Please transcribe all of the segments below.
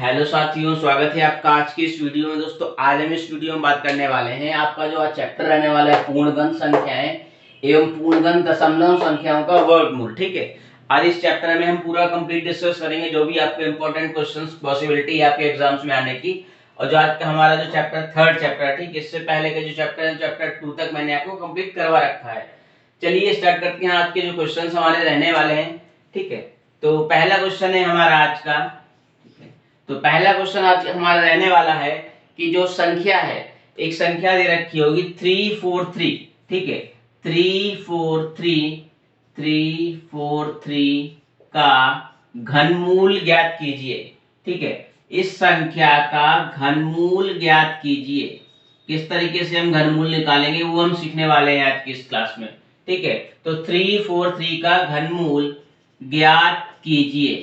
Hello साथियों, स्वागत है आपका आज की इस वीडियो में। दोस्तों आज हम इस वीडियो में बात करने वाले हैं आपका जो आज चैप्टर रहने वाला है पूर्णगण संख्याएं एवं पूर्णगण दशमलव संख्याओं का वर्गमूल। ठीक है, आज इस चैप्टर में हम पूरा कंप्लीट डिस्कस करेंगे जो भी आपके इंपॉर्टेंट क्वेश्चंस पॉसिबिलिटी है आपके एग्जाम्स में आने की। और जो आज का हमारा जो चैप्टर थर्ड चैप्टर है, ठीक, इससे पहले के जो चैप्टर है चैप्टर 2 तक मैंने आपको कंप्लीट करवा रखा है। चलिए स्टार्ट करते हैं। आज के जो क्वेश्चन हमारे रहने वाले हैं, ठीक है, तो पहला क्वेश्चन है हमारा आज का। तो पहला क्वेश्चन आज हमारा रहने वाला है कि जो संख्या है, एक संख्या दे रखी होगी 343, ठीक है, 343 का घनमूल ज्ञात कीजिए। ठीक है, इस संख्या का घनमूल ज्ञात कीजिए। किस तरीके से हम घनमूल निकालेंगे वो हम सीखने वाले हैं आज की इस क्लास में। ठीक है, तो 343 का घनमूल ज्ञात कीजिए।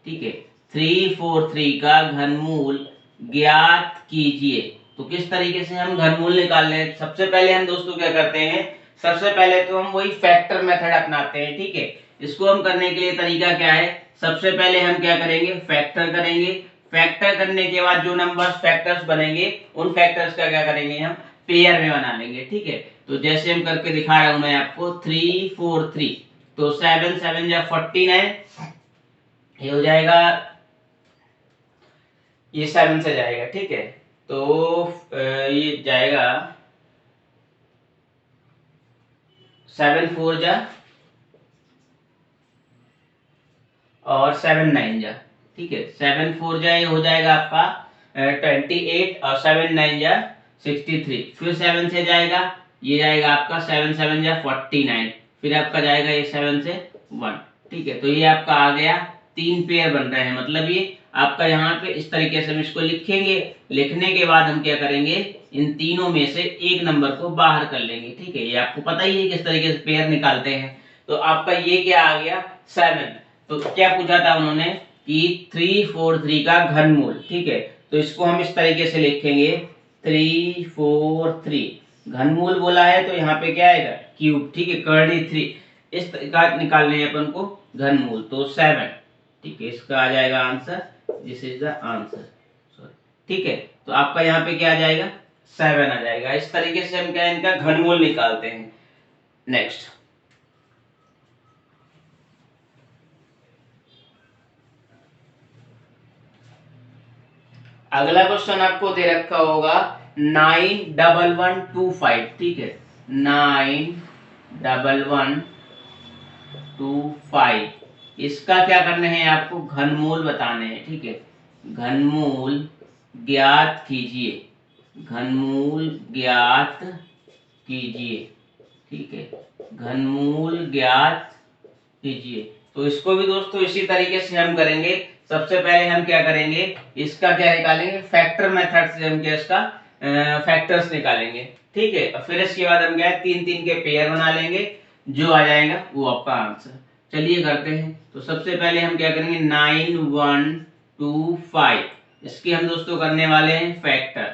ठीक है, 343 का घनमूल ज्ञात कीजिए। तो किस तरीके से हम घनमूल निकाल लें? सबसे पहले हम दोस्तों क्या करते हैं, सबसे पहले तो हम वही फैक्टर मेथड अपनाते हैं। ठीक है, इसको हम करने के लिए तरीका क्या है, सबसे पहले हम क्या करेंगे, फैक्टर करेंगे। फैक्टर करने के बाद जो नंबर्स फैक्टर्स बनेंगे उन फैक्टर्स का क्या करेंगे, हम पेयर में बना लेंगे। ठीक है, तो जैसे हम करके दिखा रहा हूं मैं आपको, 343 तो 7 7 या 49, ये हो जाएगा, ये 7 से जाएगा। ठीक है, तो ये जाएगा 7 4 जा और 7 9 जा। ठीक है, 7 4 जा, ये हो जाएगा आपका 28 और 7 9 जा 63। फिर 7 से जाएगा, ये जाएगा आपका 7 7 जा 49। फिर आपका जाएगा ये 7 से 1। ठीक है, तो ये आपका आ गया, 3 पेयर बन रहे हैं। मतलब ये आपका यहाँ पे इस तरीके से हम इसको लिखेंगे। लिखने के बाद हम क्या करेंगे, इन तीनों में से एक नंबर को बाहर कर लेंगे। ठीक है, ये आपको पता ही है किस तरीके से पेयर निकालते हैं। तो आपका ये क्या आ गया, 7। तो क्या पूछा था उन्होंने कि 343 का घनमूल। ठीक है, तो इसको हम इस तरीके से लिखेंगे, 343 घनमूल बोला है तो यहाँ पे क्या आएगा, क्यूब। ठीक है, कर्ली 3, इस का निकालने हैं अपन को घनमूल, तो 7। ठीक है, इसका आ जाएगा answer, this is the answer. Sorry, ठीक है, तो आपका यहाँ पे क्या आ जाएगा, 7 आ जाएगा। इस तरीके से हम क्या इनका घनमूल निकालते हैं। नेक्स्ट, अगला क्वेश्चन आपको दे रखा होगा 91125। ठीक है, 91125, इसका क्या करना है, आपको घनमूल बताने हैं। ठीक है, घनमूल ज्ञात कीजिए। घनमूल ज्ञात कीजिए। ठीक है, घनमूल ज्ञात कीजिए। तो इसको भी दोस्तों इसी तरीके से हम करेंगे। सबसे पहले हम क्या करेंगे, इसका क्या निकालेंगे, फैक्टर मेथड से हम क्या इसका फैक्टर्स निकालेंगे। ठीक है, और फिर इसके बाद हम क्या है, 3 3 के पेयर बना लेंगे, जो आ जाएगा वो आपका आंसर। चलिए करते हैं। तो सबसे पहले हम क्या करेंगे, 9125, इसके हम दोस्तों करने वाले हैं फैक्टर।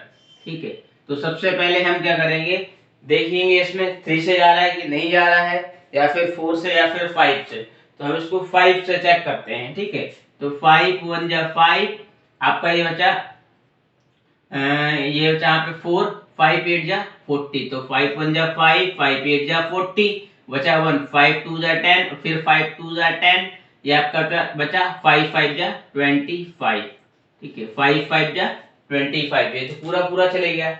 ठीक है, तो सबसे पहले हम क्या करेंगे, देखेंगे इसमें 3 से जा रहा है कि नहीं जा रहा है, या फिर 4 से या फिर 5 से। तो हम इसको 5 से चेक करते हैं। ठीक है, तो 5 1 जा 5, आपका ये बचा यहाँ पे 4, 5 8 जा 40, तो 5 1 जा 5, 5 8 जा 40, बचा 1, 5 2 जा 10, फिर 5 2 जा 10, ये आपका बचा 5 5 जा 25। ठीक है, 5 5 जा 25, ये तो पूरा पूरा चले गया।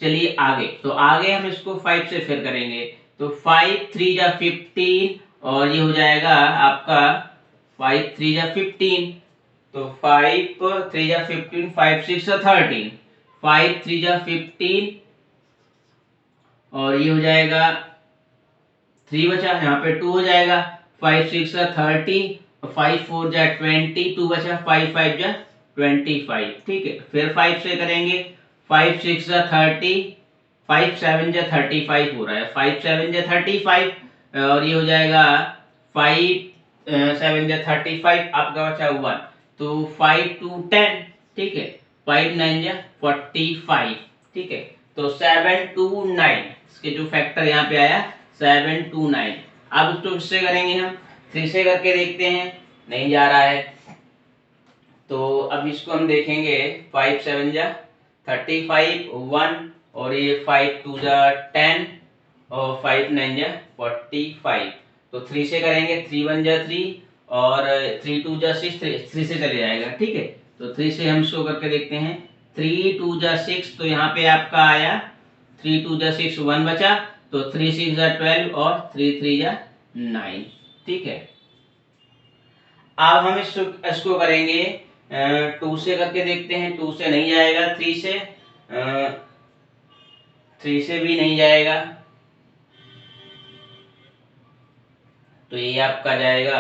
चलिए आगे, तो आगे हम इसको 5 से फिर करेंगे। तो 5 3 जा 15, और ये हो जाएगा आपका 5 3 जा 15, तो 5 3 जा 15, 5 6 जा 13, 5 3 जा 15, और ये हो जाएगा 3 बचा, यहाँ पे 2 हो जाएगा, 5 6 जा 30, 5 4 जा 20, 2 बचा, 5 5 जा 25। ठीक है, फिर 5 से करेंगे, 5 6 जा 30, 5 7 जा 35 हो रहा है, 5 7 जा 35, और ये हो जाएगा 5 7 जा 35, आपका बचा 1, तो 5 2 10। ठीक है, 5 9 जा 45। ठीक है, तो 7 2 9, इसके जो फैक्टर यहाँ पे आया 7 2 9। अब इसको किससे करेंगे, हम 3 से करके देखते हैं, नहीं जा रहा है। तो अब इसको हम देखेंगे 5 7 जा 35 1 और ये 5 2 जा 10 और 5 9 जा 45। तो 3 से करेंगे, 3 1 जा 3 और 3 2 जा 6, 3 से चले जाएगा। ठीक है, तो 3 से हम शो करके देखते हैं। 3 2 जा 6, तो यहाँ पे आपका आया 3 2 जा 6 1 बचा, तो 3 6 जा 12 और 3 3 जा 9। ठीक है, अब हम इसको करेंगे 2 से करके देखते हैं। 2 से नहीं जाएगा, 3 से 3 से भी नहीं जाएगा, तो ये आपका जाएगा,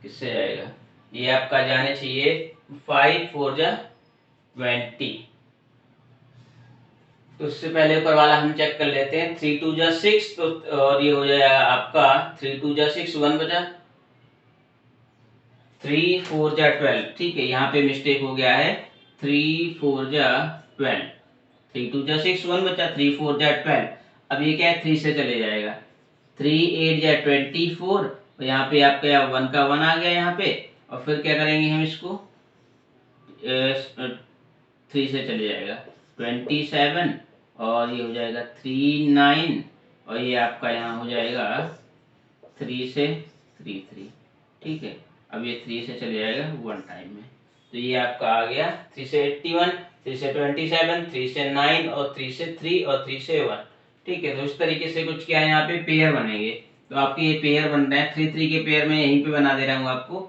किससे जाएगा, ये आपका जाने चाहिए 5 4 जा 20। तो उससे पहले ऊपर वाला हम चेक कर लेते हैं। 3 2 जा 6, तो और ये हो जाएगा आपका 3 2 जा 6 1 बचा, 3 4 जा 12। ठीक है, यहाँ पे मिस्टेक हो गया है, 3 4 जा 12, 3 2 जा 6 1 बचा, 3 4 जा 12। अब ये क्या है, 3 से चले जाएगा, 3 8 जा 24, और यहाँ पे आपका 1 का 1 आ गया यहाँ पे। और फिर क्या करेंगे हम इसको 3 से चले जाएगा 27, और ये हो जाएगा 3 9, और ये आपका यहाँ हो जाएगा 3 से 3 3। ठीक है, अब ये 3 से चले जाएगा 1 टाइम में, तो ये आपका आ गया 3 से 81, 3 से 27, 3 से 9 और 3 से 3 और 3 से 1। ठीक है, तो इस तरीके से कुछ क्या है, यहाँ पे पेयर बनेंगे। तो आपके ये पेयर बन रहे हैं 3 3 के पेयर में, यहीं पे बना दे रहा हूँ आपको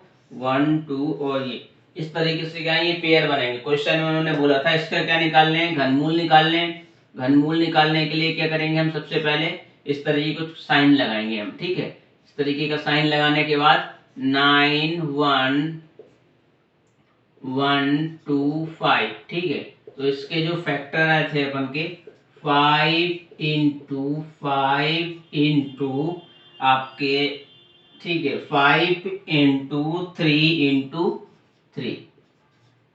1 2, और ये इस तरीके से क्या है, ये पेयर बनेंगे। क्वेश्चन में उन्होंने बोला था इसका क्या निकालने हैं, घनमूल निकालने हैं। घनमूल निकालने के लिए क्या करेंगे हम, सबसे पहले इस तरीके कुछ साइन लगाएंगे हम। ठीक है, इस तरीके का साइन लगाने के बाद 9 1 1 2 5। ठीक है, तो इसके जो फैक्टर आए थे अपन के 5 इंटू 5 इंटू आपके, ठीक है, 5 इंटू 3 इंटू 3,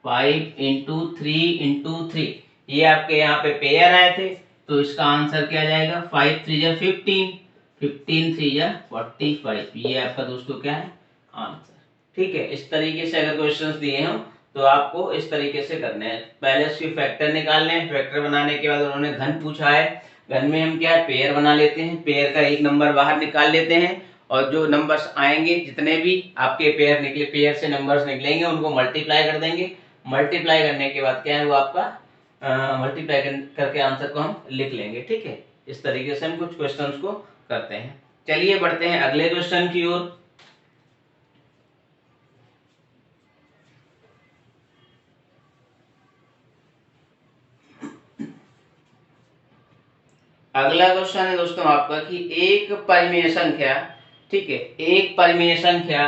5 इंटू 3 इंटू 3, ये आपके यहाँ पे पेयर आए थे। तो इसका आंसर क्या जाएगा, 5 3 जा 15, 15 3 जा 45। ये आपका दोस्तों क्या है, आंसर। ठीक है, इस तरीके से अगर क्वेश्चंस दिए हों तो आपको इस तरीके से करने हैं। पहले इसके फैक्टर निकालने हैं, फैक्टर बनाने के बाद उन्होंने घन पूछा है। घन में हम क्या है, पेयर बना लेते हैं, पेयर का एक नंबर बाहर निकाल लेते हैं, और जो नंबर्स आएंगे, जितने भी आपके पेयर निकले, पेयर से नंबर्स निकलेंगे, उनको मल्टीप्लाई कर देंगे। मल्टीप्लाई करने के बाद क्या है, वो आपका मल्टीप्लाई करके आंसर को हम लिख लेंगे। ठीक है, इस तरीके से हम कुछ क्वेश्चंस को करते हैं। चलिए बढ़ते हैं अगले क्वेश्चन की ओर। अगला क्वेश्चन है दोस्तों आपका कि एक परिमेय संख्या, ठीक है, एक परिमेय संख्या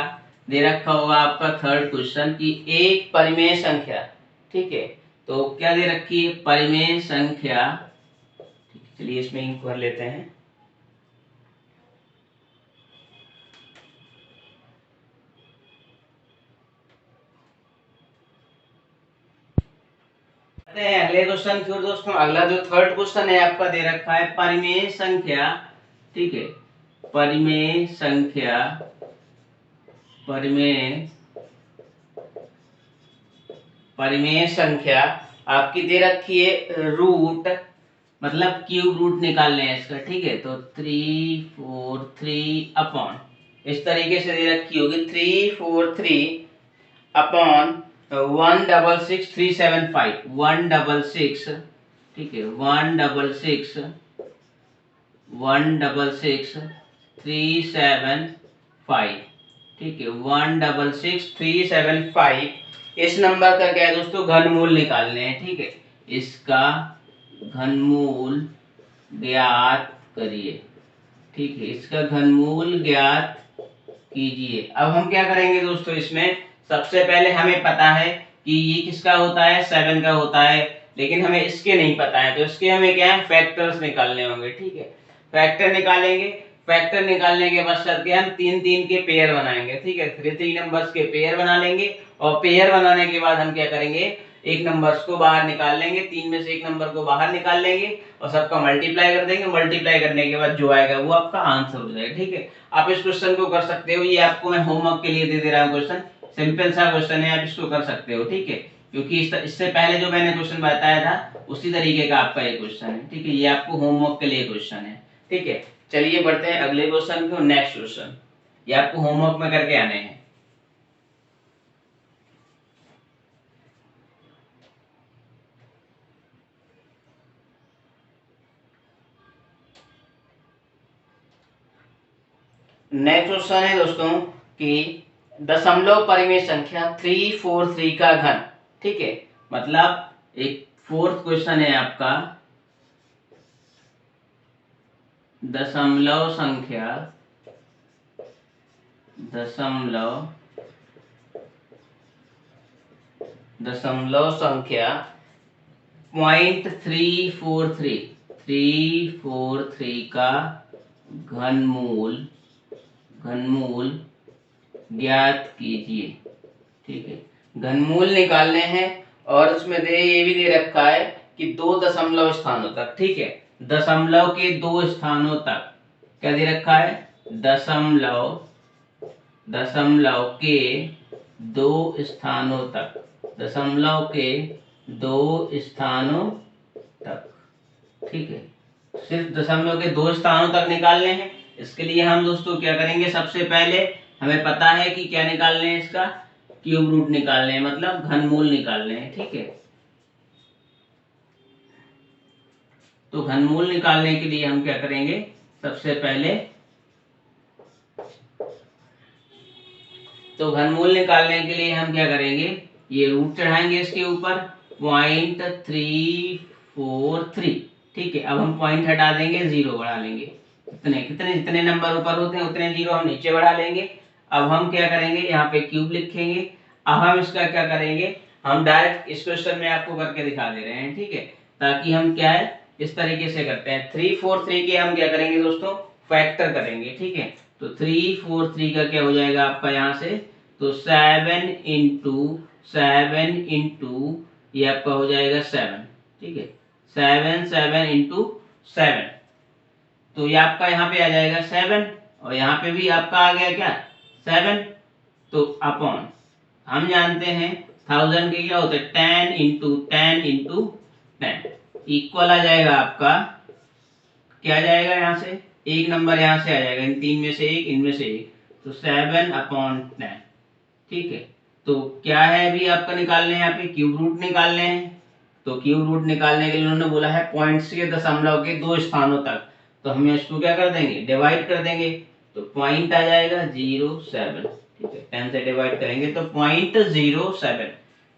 दे रखा होगा आपका थर्ड क्वेश्चन की एक परिमेय संख्या। ठीक है, तो क्या दे रखी है, परिमेय संख्या। चलिए इसमें इंक भर लेते हैं। अगले क्वेश्चन की ओर दोस्तों। अगला जो थर्ड क्वेश्चन है आपका दे रखा है परिमेय संख्या। ठीक है, परिमेय संख्या, परिमेय संख्या आपकी दे रखी है रूट, मतलब क्यूब रूट निकालने हैं इसका। ठीक है, तो 3 4 3 अपॉन, इस तरीके से दे रखी होगी 3 4 3 अपॉन 166 375, 166, ठीक है, 166 375, ठीक है, 166 375। इस नंबर का क्या है दोस्तों, घनमूल निकालने हैं। ठीक है, इसका घनमूल ज्ञात करिए। ठीक है, इसका घनमूल ज्ञात कीजिए। अब हम क्या करेंगे दोस्तों, इसमें सबसे पहले हमें पता है कि ये किसका होता है, 7 का होता है, लेकिन हमें इसके नहीं पता है, तो इसके हमें क्या है, फैक्टर्स निकालने होंगे। ठीक है, फैक्टर निकालेंगे। फैक्टर निकालने के पश्चात क्या, हम 3 3 के पेयर बनाएंगे। ठीक है, 3 3 नंबर्स के पेयर बना लेंगे, और पेयर बनाने के बाद हम क्या करेंगे, एक नंबर्स को बाहर निकाल लेंगे, 3 में से एक नंबर को बाहर निकाल लेंगे और सबका मल्टीप्लाई कर देंगे। मल्टीप्लाई करने के बाद जो आएगा वो आपका आंसर हो जाएगा। ठीक है, आप इस क्वेश्चन को कर सकते हो, ये आपको मैं होमवर्क के लिए दे रहा हूँ क्वेश्चन, सिंपल सा क्वेश्चन है, आप इसको कर सकते हो, ठीक है, क्योंकि इससे पहले जो मैंने क्वेश्चन बताया था उसी तरीके का आपका ये क्वेश्चन है, ठीक है, ये आपको होमवर्क के लिए क्वेश्चन है, ठीक है। चलिए बढ़ते हैं अगले क्वेश्चन को, नेक्स्ट क्वेश्चन, ये आपको होमवर्क में करके आने हैं। नेक्स्ट क्वेश्चन है दोस्तों कि दशमलव परिमेय संख्या 343 का घन, ठीक है, मतलब एक फोर्थ क्वेश्चन है आपका, दशमलव संख्या 343 का घनमूल ज्ञात कीजिए, ठीक है, घनमूल निकालने हैं और उसमें ये भी दे रखा है कि 2 दशमलव स्थानों तक, ठीक है, दशमलव के 2 स्थानों तक, क्या दे रखा है, दशमलव के 2 स्थानों तक, दशमलव के 2 स्थानों तक, ठीक है, सिर्फ दशमलव के 2 स्थानों तक निकालने हैं। इसके लिए हम दोस्तों क्या करेंगे, सबसे पहले हमें पता है कि क्या निकालने हैं, इसका क्यूब रूट निकालने हैं, मतलब घनमूल निकालने हैं, ठीक है। तो घनमूल निकालने के लिए हम क्या करेंगे, सबसे पहले तो घनमूल निकालने के लिए हम क्या करेंगे, ये रूट चढ़ाएंगे इसके ऊपर 0.343, ठीक है। अब हम पॉइंट हटा देंगे, 0 बढ़ा लेंगे, जितने नंबर ऊपर होते हैं उतने 0 हम नीचे बढ़ा लेंगे। अब हम क्या करेंगे, यहाँ पे क्यूब लिखेंगे। अब हम इसका क्या करेंगे, हम डायरेक्ट इस क्वेश्चन में आपको करके दिखा दे रहे हैं, ठीक है, ताकि हम क्या है इस तरीके से करते हैं। 343 के हम क्या करेंगे दोस्तों, फैक्टर करेंगे, ठीक है। तो 343 का क्या हो जाएगा आपका यहाँ से, तो 7 इंटू ये आपका हो जाएगा 7, ठीक है, 7 इंटू 7, तो ये आपका यहाँ पे आ जाएगा 7 और यहाँ पे भी आपका आ गया क्या 7, तो अपॉन हम जानते हैं 1000 के क्या होते हैं 10 इक्वल आ जाएगा आपका, क्या आ जाएगा यहाँ से एक नंबर यहाँ से आ जाएगा, इन तीन में से एक, इनमें से एक, तो 7/10, ठीक है। तो क्या है अभी आपका निकालने हैं, यहाँ पे क्यूब रूट निकालने हैं। तो क्यूब रूट निकालने के लिए उन्होंने बोला है पॉइंट्स के दशमलव के 2 स्थानों तक, तो हम इसको क्या कर देंगे, डिवाइड कर देंगे, तो पॉइंट आ जाएगा 07, ठीक है, 10 से डिवाइड करेंगे तो 0.07,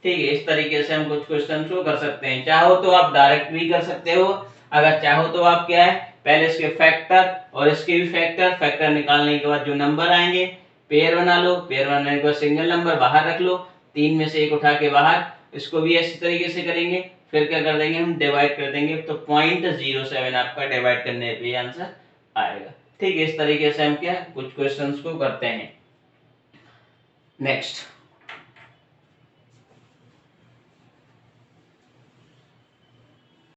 ठीक है। इस तरीके से हम कुछ क्वेश्चन को कर सकते हैं। चाहो तो आप डायरेक्ट भी कर सकते हो, अगर चाहो तो आप क्या है पहले इसके फैक्टर और इसके भी फैक्टर निकालने के बाद जो नंबर आएंगे पेयर बना लो, पेयर बनाने के बाद सिंगल नंबर बाहर रख लो, 3 में से एक उठा के बाहर, इसको भी इसी तरीके से करेंगे, फिर क्या कर देंगे हम डिवाइड कर देंगे, तो 0.07 आपका डिवाइड करने पे आंसर आएगा, ठीक है। इस तरीके से हम क्या कुछ क्वेश्चंस को करते हैं। नेक्स्ट